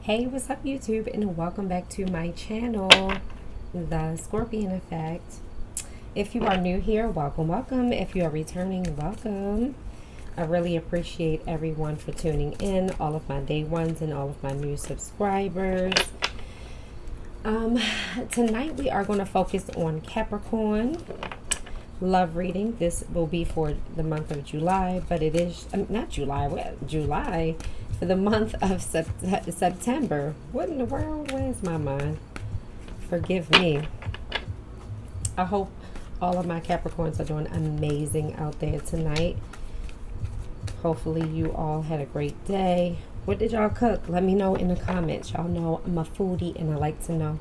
Hey, what's up YouTube, and welcome back to my channel, The Scorpion Effect. If you are new here, welcome. If you are returning, welcome. I really appreciate everyone for tuning in, all of my day ones and all of my new subscribers. Tonight we are going to focus on Capricorn love reading. This will be for the month of July, but it is not July, July, for the month of September. What in the world? Where's my mind? Forgive me. I hope all of my Capricorns are doing amazing out there tonight. Hopefully you all had a great day. What did y'all cook? Let me know in the comments. Y'all know I'm a foodie and I like to know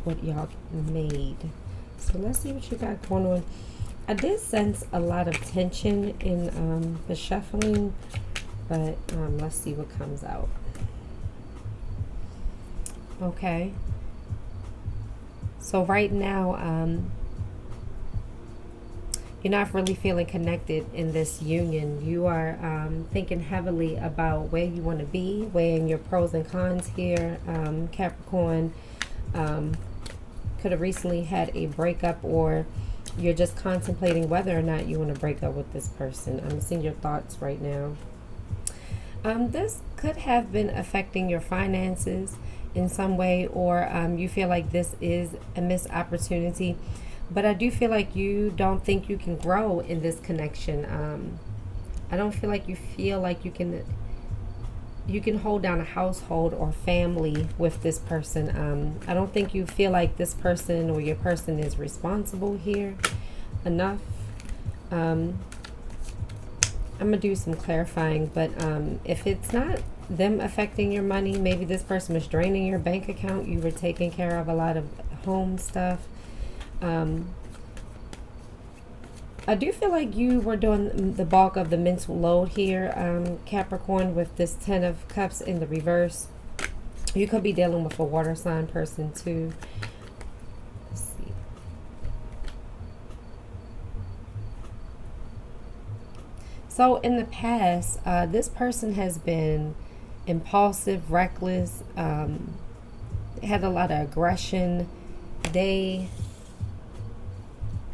what y'all made. So let's see what you got going on. I did sense a lot of tension in the shuffling, but let's see what comes out. Okay. So right now, you're not really feeling connected in this union. You are thinking heavily about where you want to be, weighing your pros and cons here. Capricorn could have recently had a breakup, or you're just contemplating whether or not you want to break up with this person. I'm seeing your thoughts right now. This could have been affecting your finances in some way, or you feel like this is a missed opportunity. But I do feel like you don't think you can grow in this connection. I don't feel like you can hold down a household or family with this person. I don't think you feel like this person or your person is responsible here enough. I'm going to do some clarifying, but if it's not them affecting your money, maybe this person was draining your bank account. You were taking care of a lot of home stuff. I do feel like you were doing the bulk of the mental load here, Capricorn, with this 10 of Cups in the reverse. You could be dealing with a water sign person too. Let's see. So in the past, this person has been impulsive, reckless, had a lot of aggression.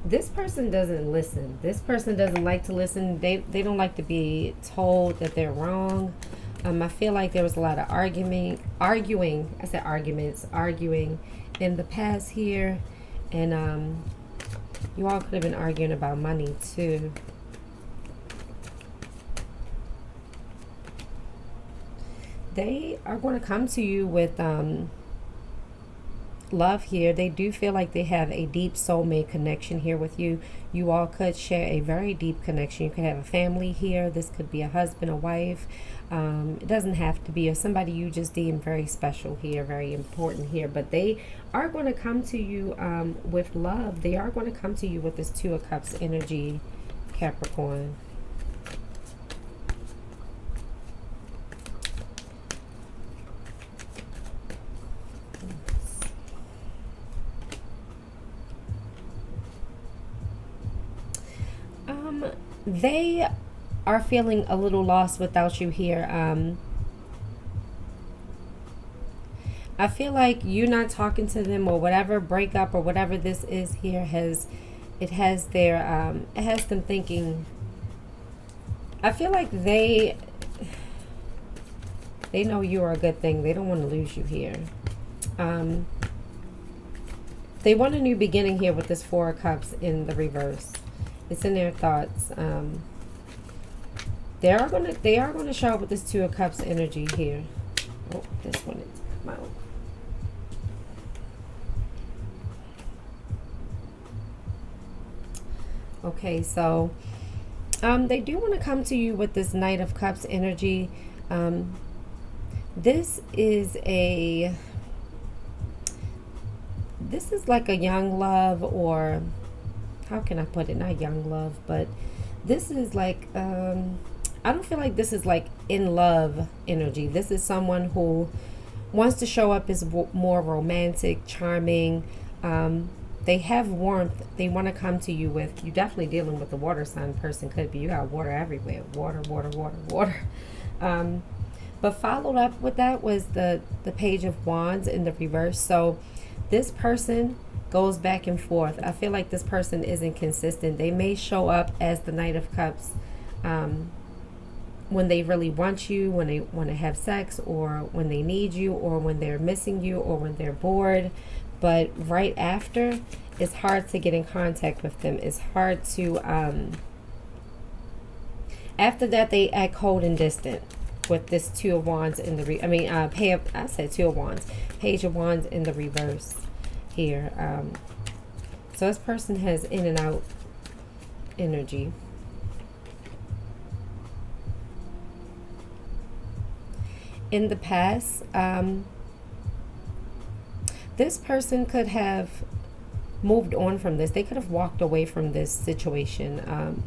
This person doesn't listen. This person doesn't like to listen. They don't like to be told that they're wrong. I feel like there was a lot of arguing in the past here. And you all could have been arguing about money too. They are going to come to you with love here. They do feel like they have a deep soulmate connection here with you. You all could share a very deep connection. You could have a family here. This could be a husband, a wife. It doesn't have to be somebody you just deem very special here, very important here. But they are going to come to you with love. They are going to come to you with this 2 of Cups energy, Capricorn. They are feeling a little lost without you here. I feel like you not talking to them, or whatever breakup or whatever this is here has them thinking. I feel like they know you are a good thing. They don't want to lose you here. They want a new beginning here with this 4 of Cups in the reverse. It's in their thoughts. They are gonna show up with this 2 of Cups energy here. Oh, this one is come out. Okay, so they do want to come to you with this Knight of Cups energy. This is like a young love, or how can I put it? Not young love, but this is like, I don't feel like this is like in love energy. This is someone who wants to show up as more romantic, charming. They have warmth. They want to come to you with, you're definitely dealing with the water sign person. Could be, you got water everywhere. Water. But followed up with that was the Page of Wands in the reverse. So this person goes back and forth. I feel like this person isn't consistent. They may show up as the Knight of Cups when they really want you, when they want to have sex, or when they need you, or when they're missing you, or when they're bored. But right after, it's hard to get in contact with them. It's hard to, after that, they act cold and distant with this Two of Wands in the, I said Two of Wands, Page of Wands in the reverse here. So this person has in and out energy. In the past, this person could have moved on from this. They could have walked away from this situation.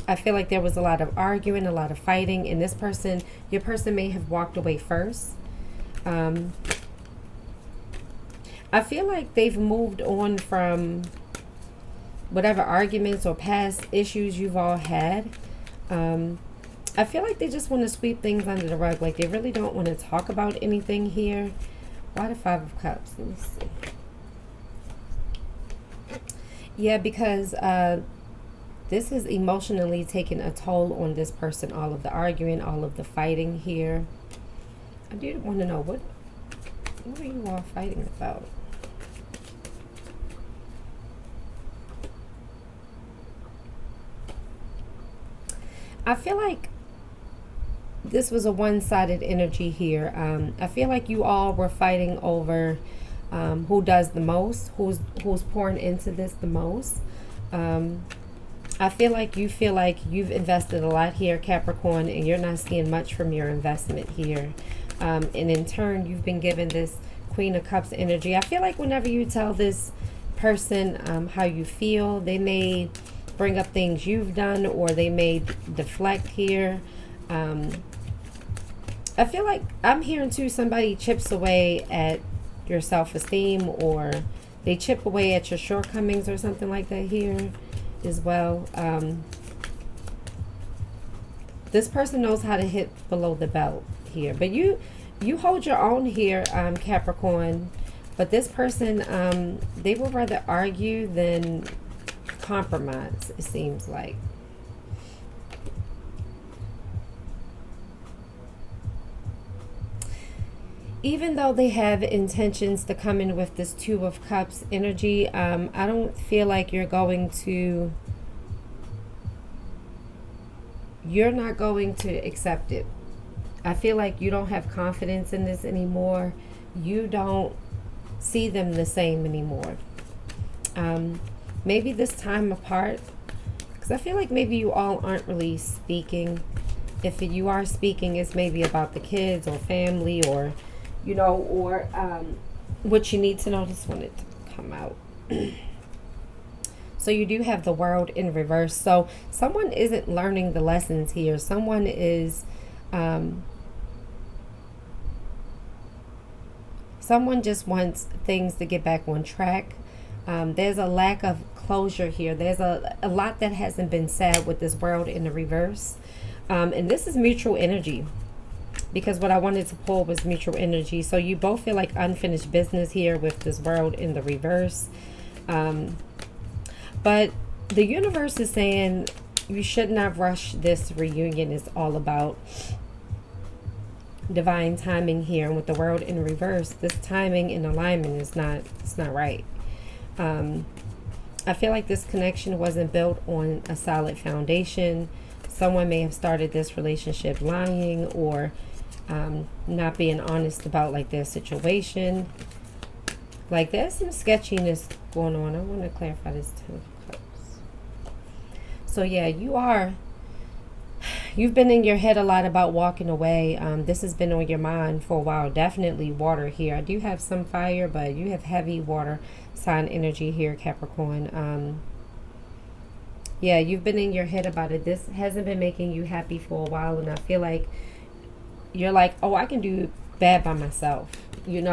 I feel like there was a lot of arguing, a lot of fighting, and this person, your person may have walked away first. I feel like they've moved on from whatever arguments or past issues you've all had. I feel like they just want to sweep things under the rug. Like they really don't want to talk about anything here. Why the Five of Cups? Let me see. Yeah, because this is emotionally taking a toll on this person. All of the arguing, all of the fighting here. I do want to know, what are you all fighting about? I feel like this was a one-sided energy here. I feel like you all were fighting over who does the most, who's pouring into this the most. I feel like you've invested a lot here, Capricorn, and you're not seeing much from your investment here. And in turn, you've been given this Queen of Cups energy. I feel like whenever you tell this person how you feel, they may bring up things you've done, or they may deflect here. I feel like I'm hearing too, somebody chips away at your self-esteem, or they chip away at your shortcomings or something like that here as well. This person knows how to hit below the belt here, but you hold your own here, Capricorn. But this person, they would rather argue than compromise, it seems like. Even though they have intentions to come in with this Two of Cups energy, I don't feel like you're not going to accept it. I feel like you don't have confidence in this anymore. You don't see them the same anymore. Maybe this time apart, because I feel like maybe you all aren't really speaking. If you are speaking, it's maybe about the kids or family, or or what you need to know. Just wanted to come out. So you do have the World in reverse. So someone isn't learning the lessons here. Someone is, someone just wants things to get back on track. There's a lack of closure here. There's a lot that hasn't been said with this World in the reverse. And this is mutual energy, because what I wanted to pull was mutual energy. So you both feel like unfinished business here with this World in the reverse. But the universe is saying you should not rush this reunion. It's all about divine timing here. And with the World in reverse, this timing and alignment is not right. I feel like this connection wasn't built on a solid foundation. Someone may have started this relationship lying, or not being honest about like their situation. Like there's some sketchiness going on. I want to clarify this too. So yeah, you've been in your head a lot about walking away. This has been on your mind for a while. Definitely water here. I do have some fire, but you have heavy water sign energy here, Capricorn. Yeah, you've been in your head about it. This hasn't been making you happy for a while, and I feel like you're like, oh, I can do bad by myself. You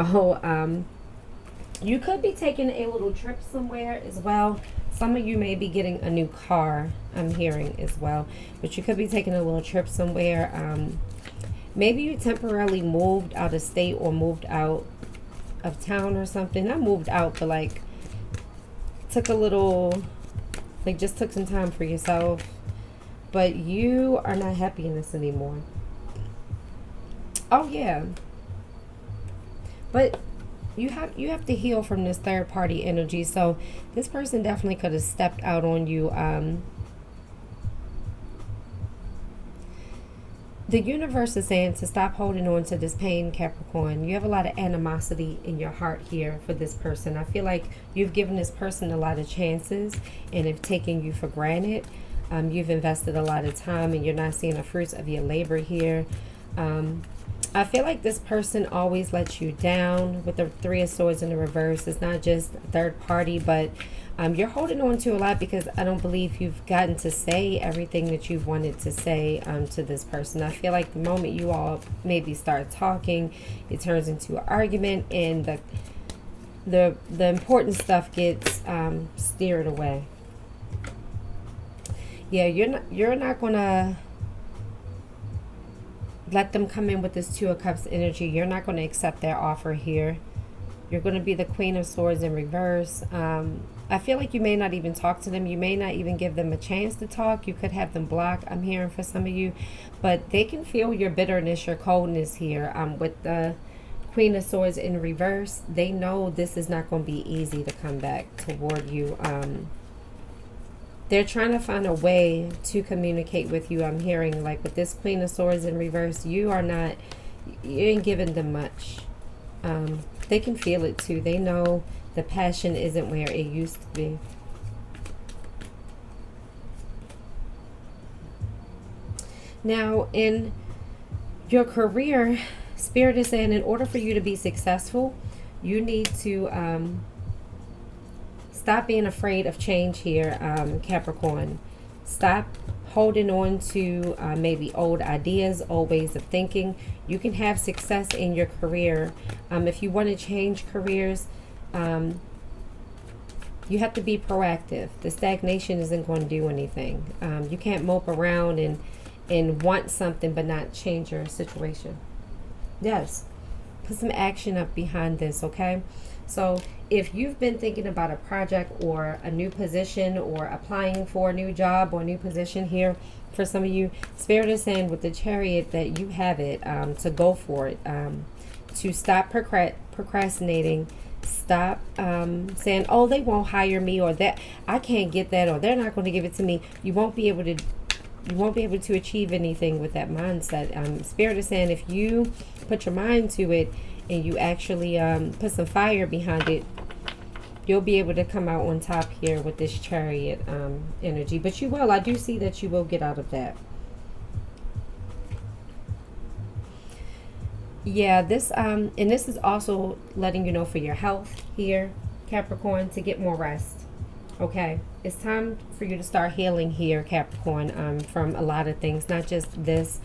could be taking a little trip somewhere as well. Some of you may be getting a new car, I'm hearing as well. But you could be taking a little trip somewhere. Maybe you temporarily moved out of state or moved out of town or something. Not moved out, but like took a little, like just took some time for yourself. But you are not happy in this anymore. Oh yeah. But you have to heal from this third party energy. So this person definitely could have stepped out on you. The universe is saying to stop holding on to this pain, Capricorn. You have a lot of animosity in your heart here for this person. I feel like you've given this person a lot of chances and have taken you for granted. You've invested a lot of time and you're not seeing the fruits of your labor here. I feel like this person always lets you down with the Three of Swords in the reverse. It's not just a third party, but you're holding on to a lot because I don't believe you've gotten to say everything that you've wanted to say to this person. I feel like the moment you all maybe start talking, it turns into an argument and the important stuff gets steered away. Yeah, you're not gonna let them come in with this Two of Cups energy. You're not going to accept their offer here. You're going to be the Queen of Swords in reverse. I feel like you may not even talk to them. You may not even give them a chance to talk. You could have them blocked, I'm hearing for some of you. But they can feel your bitterness, your coldness here. With the Queen of Swords in reverse, they know this is not going to be easy to come back toward you. They're trying to find a way to communicate with you. I'm hearing like with this Queen of Swords in reverse, you ain't giving them much. They can feel it too. They know the passion isn't where it used to be. Now, in your career, Spirit is saying in order for you to be successful, you need to stop being afraid of change here, Capricorn. Stop holding on to maybe old ideas, old ways of thinking. You can have success in your career. If you want to change careers, you have to be proactive. The stagnation isn't going to do anything. You can't mope around and want something but not change your situation. Yes. Put some action up behind this, okay? So if you've been thinking about a project or a new position or applying for a new job or a new position here, for some of you, Spirit is saying with the Chariot that you have it, to go for it, to stop procrastinating, stop saying, oh, they won't hire me, or that I can't get that, or they're not going to give it to me. You won't be able to achieve anything with that mindset. Spirit is saying if you put your mind to it and you actually put some fire behind it, you'll be able to come out on top here with this Chariot energy. But you will. I do see that you will get out of that. Yeah, this and this is also letting you know for your health here, Capricorn, to get more rest. Okay, it's time for you to start healing here, Capricorn, from a lot of things, not just this.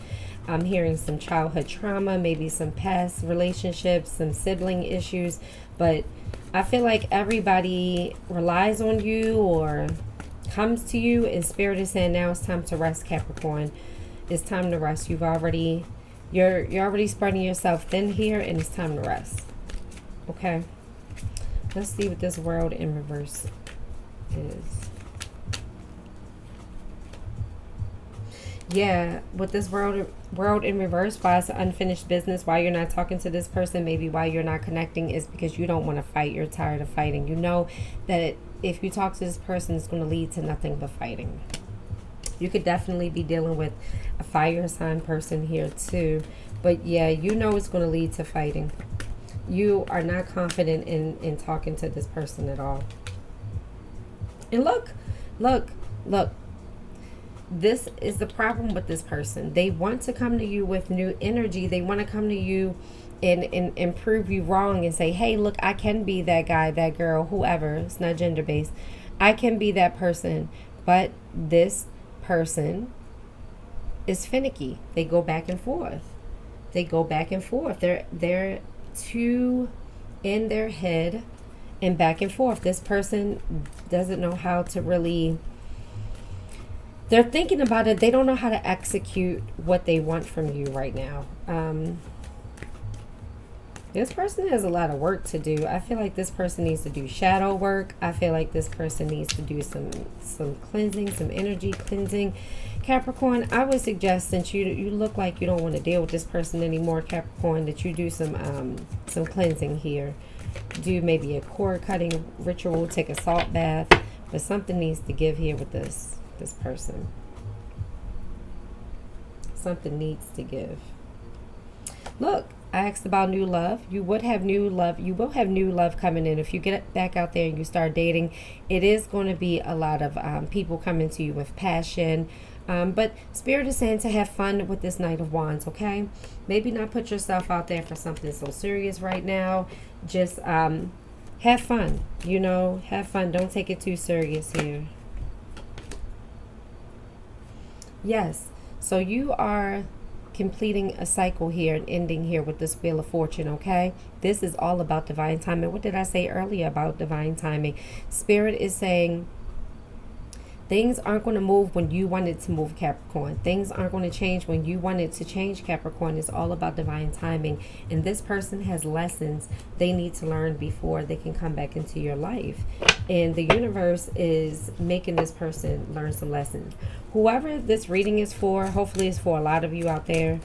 I'm hearing some childhood trauma, maybe some past relationships, some sibling issues, but I feel like everybody relies on you or comes to you, and Spirit is saying now it's time to rest, Capricorn. It's time to rest. You're already spreading yourself thin here, and it's time to rest. Okay, let's see what this World in reverse is. Yeah, with this world in reverse, why it's unfinished business, why you're not talking to this person, maybe why you're not connecting, is because you don't want to fight. You're tired of fighting. You know that if you talk to this person, it's going to lead to nothing but fighting. You could definitely be dealing with a fire sign person here too. But yeah, you know it's going to lead to fighting. You are not confident in talking to this person at all. And look. This is the problem with this person. They want to come to you with new energy. They want to come to you and prove you wrong and say, hey, look, I can be that guy, that girl, whoever. It's not gender based. I can be that person. But this person is finicky. They go back and forth. They're too in their head and back and forth. This person doesn't know how to really they're thinking about it. They don't know how to execute what they want from you right now. This person has a lot of work to do. I feel like this person needs to do shadow work. I feel like this person needs to do some cleansing, some energy cleansing. Capricorn, I would suggest, since you look like you don't want to deal with this person anymore, Capricorn, that you do some cleansing here. Do maybe a cord cutting ritual, take a salt bath, but something needs to give here with this person. Something needs to give. Look, I asked about new love. You would have new love. You will have new love coming in. If you get back out there and you start dating, it is going to be a lot of people coming to you with passion. But Spirit is saying to have fun with this Knight of Wands, okay? Maybe not put yourself out there for something so serious right now. Just have fun, you know, have fun. Don't take it too serious here. Yes, so you are completing a cycle here and ending here with this Wheel of Fortune, okay? This is all about divine timing. What did I say earlier about divine timing? Spirit is saying things aren't going to move when you want it to move, Capricorn. Things aren't going to change when you want it to change, Capricorn. It's all about divine timing. And this person has lessons they need to learn before they can come back into your life. And the universe is making this person learn some lessons. Whoever this reading is for, hopefully it's for a lot of you out there.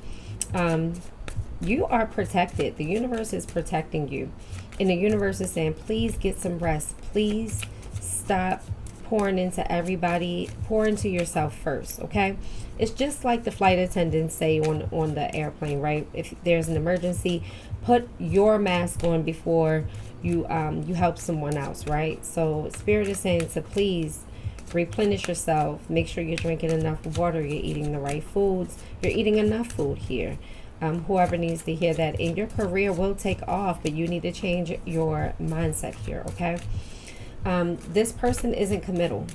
You are protected. The universe is protecting you. And the universe is saying, please get some rest. Please stop pouring into everybody. Pour into yourself first, okay? It's just like the flight attendants say on the airplane, right? If there's an emergency, put your mask on before you help someone else, right? So Spirit is saying to please replenish yourself. Make sure you're drinking enough water. You're eating the right foods. You're eating enough food here. Whoever needs to hear that. And your career will take off, but you need to change your mindset here, okay? This person isn't committal.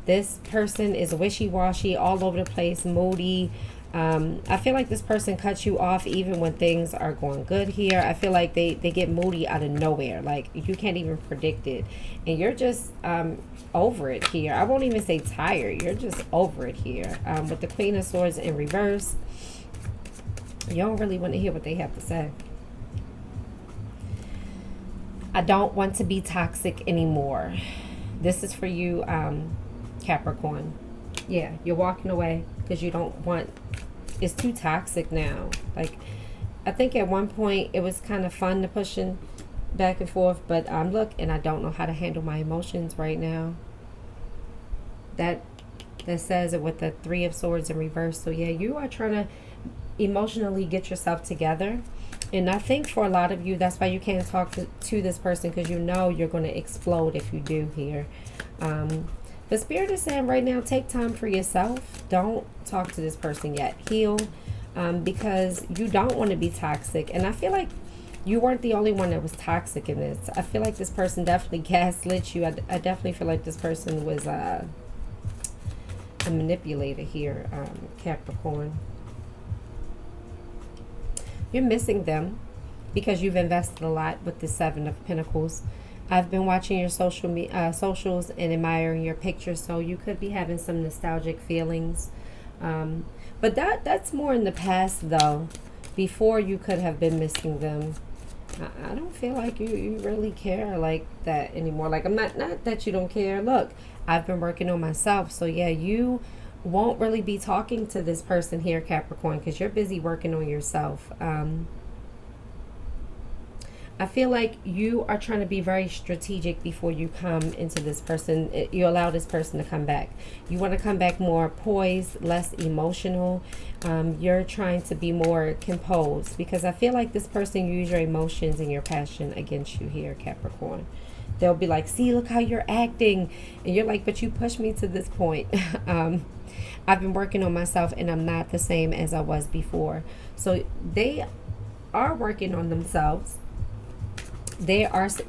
This person is wishy-washy, all over the place, moody. I feel like this person cuts you off even when things are going good here. I feel like they get moody out of nowhere. Like you can't even predict it. And you're just over it here. I won't even say tired. You're just over it here. With the Queen of Swords in reverse, you don't really want to hear what they have to say. I don't want to be toxic anymore. This is for you, Capricorn. Yeah, you're walking away because you don't want, it's too toxic now. Like, I think at one point it was kind of fun to pushing back and forth, but look, and I don't know how to handle my emotions right now. That says it with the Three of Swords in reverse. So yeah, you are trying to emotionally get yourself together. And I think for a lot of you, that's why you can't talk to this person, because you know you're going to explode if you do here. But Spirit is saying right now, take time for yourself. Don't talk to this person yet. Heal, because you don't want to be toxic. And I feel like you weren't the only one that was toxic in this. I feel like this person definitely gaslit you. I definitely feel like this person was a manipulator here, Capricorn. You're missing them because you've invested a lot with the Seven of Pentacles. I've been watching your socials and admiring your pictures, so you could be having some nostalgic feelings. But that's more in the past, though. Before, you could have been missing them. I don't feel like you really care like that anymore. Like, I'm not that you don't care. Look, I've been working on myself, so yeah, you won't really be talking to this person here, Capricorn, because you're busy working on yourself. I feel like you are trying to be very strategic before you come into this person. You allow this person to come back. You want to come back more poised, less emotional. You're trying to be more composed, because I feel like this person used your emotions and your passion against you here, Capricorn. They'll be like, see, look how you're acting. And you're like, but you pushed me to this point. I've been working on myself and I'm not the same as I was before. So they are working on themselves. There's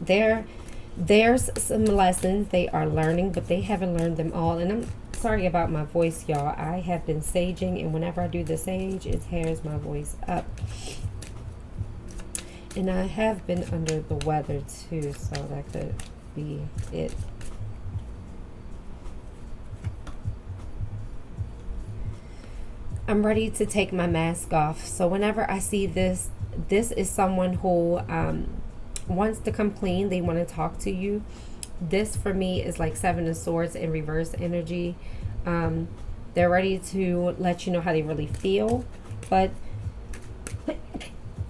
some lessons they are learning, but they haven't learned them all. And I'm sorry about my voice, y'all. I have been saging, and whenever I do the sage, it tears my voice up. And I have been under the weather too, so that could be it. I'm ready to take my mask off. So whenever I see this, this is someone who wants to come clean. They want to talk to you. This for me is like Seven of Swords in reverse energy. They're ready to let you know how they really feel. But,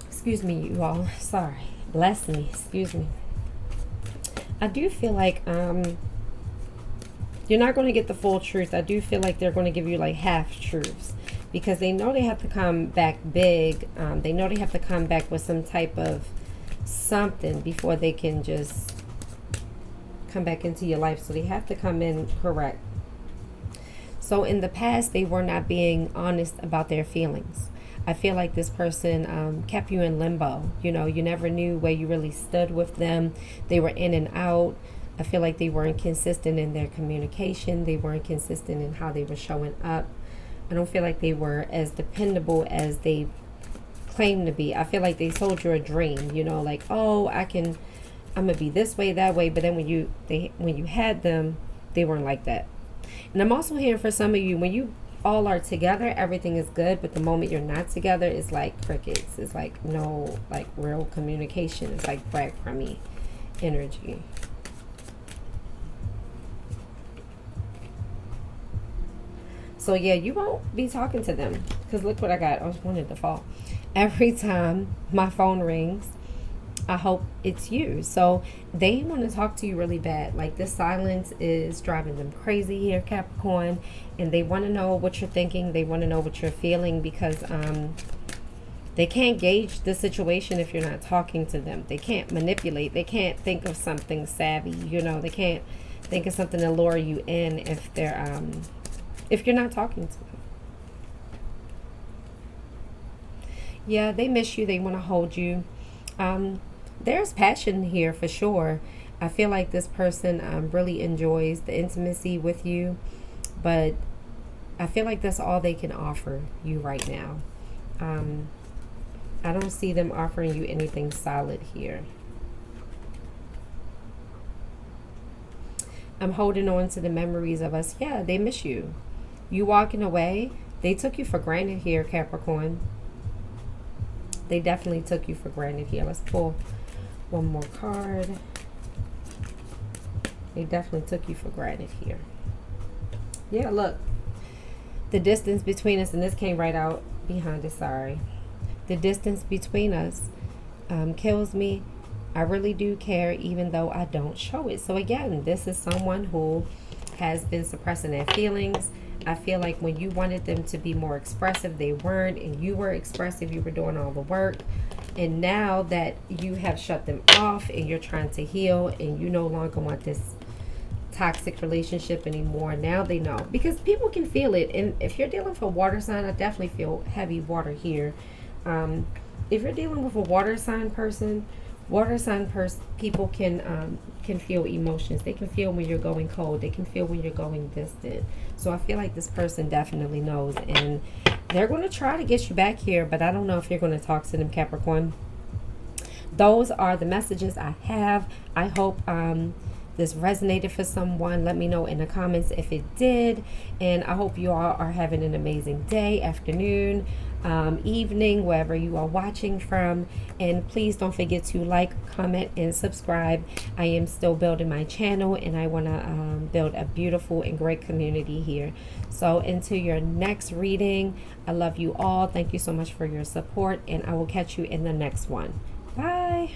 excuse me, you all. Sorry. Bless me. Excuse me. I do feel like you're not going to get the full truth. I do feel like they're going to give you like half truths, because they know they have to come back big. They know they have to come back with some type of something before they can just come back into your life. So they have to come in correct. So in the past, they were not being honest about their feelings. I feel like this person kept you in limbo. You know, you never knew where you really stood with them. They were in and out. I feel like they weren't consistent in their communication. They weren't consistent in how they were showing up. I don't feel like they were as dependable as they claimed to be. I feel like they sold you a dream, you know, like, oh, I'm gonna be this way, that way. But then when you had them, they weren't like that. And I'm also hearing for some of you, when you all are together, everything is good. But the moment you're not together, it's like crickets. It's like no, like real communication. It's like breadcrumby energy. So yeah, you won't be talking to them, because look what I got. I was wanted to fall. Every time my phone rings, I hope it's you. So they want to talk to you really bad. Like, this silence is driving them crazy here, Capricorn. And they want to know what you're thinking. They want to know what you're feeling, because they can't gauge the situation if you're not talking to them. They can't manipulate. They can't think of something savvy. You know, they can't think of something to lure you in if you're not talking to them. Yeah, they miss you. They want to hold you. There's passion here for sure. I feel like this person really enjoys the intimacy with you, but I feel like that's all they can offer you right now. I don't see them offering you anything solid here. I'm holding on to the memories of us. Yeah, they miss you. You walking away, they took you for granted here, Capricorn. They definitely took you for granted here. Let's pull one more card. They definitely took you for granted here. Yeah, look. The distance between us, and this came right out behind it, sorry. The distance between us kills me. I really do care, even though I don't show it. So again, this is someone who has been suppressing their feelings. I feel like when you wanted them to be more expressive, they weren't, and you were expressive, you were doing all the work. And now that you have shut them off and you're trying to heal, and you no longer want this toxic relationship anymore, now they know, because people can feel it. And if you're dealing with a water sign, I definitely feel heavy water here. If you're dealing with a water sign person, people can feel emotions. They can feel when you're going cold. They can feel when you're going distant. So I feel like this person definitely knows, and they're going to try to get you back here, but I don't know if you're going to talk to them, Capricorn. Those are the messages I have. I hope this resonated for someone. Let me know in the comments if it did, and I hope you all are having an amazing day, afternoon, evening, wherever you are watching from. And please don't forget to like, comment, and subscribe. I am still building my channel, and I want to build a beautiful and great community here. So until your next reading, I love you all. Thank you so much for your support, and I will catch you in the next one. Bye.